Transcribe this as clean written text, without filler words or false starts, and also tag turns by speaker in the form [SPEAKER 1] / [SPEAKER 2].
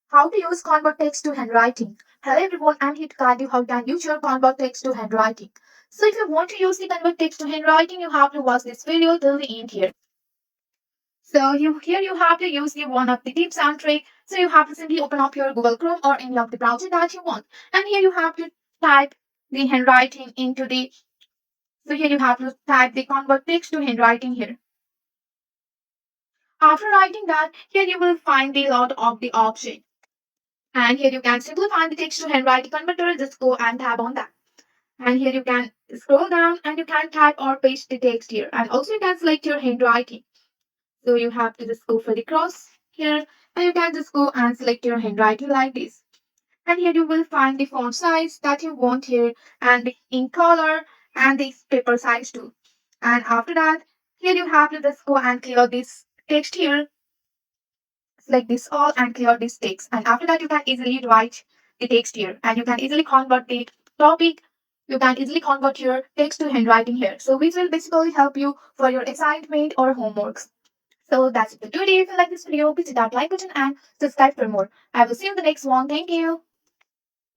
[SPEAKER 1] How to use convert text to handwriting. Hello everyone, I'm here to guide you how you can use your convert text to handwriting. So if you want to use the convert text to handwriting, you have to watch this video till the end here. So here you have to use the one of the tips and trick. So you have to simply open up your Google Chrome or any of the browser that you want. And here you have to type the handwriting into the, so here you have to type the convert text to handwriting here. After writing that, here you will find the lot of the option. And here you can simply find the text to handwriting converter. Just go and tap on that. And here you can scroll down and you can type or paste the text here. And also you can select your handwriting. So you have to just go for the cross here. And you can just go and select your handwriting like this. And here you will find the font size that you want here and the ink color and the paper size too. And after that, here you have to just go and clear this text here. Select this all and clear this text. And after that, you can easily write the text here and you can easily convert the topic. You can easily convert your text to handwriting here. So which will basically help you for your assignment or homeworks. So that's it for today. If you like this video, please hit that like button and subscribe for more. I will see you in the next one. Thank you.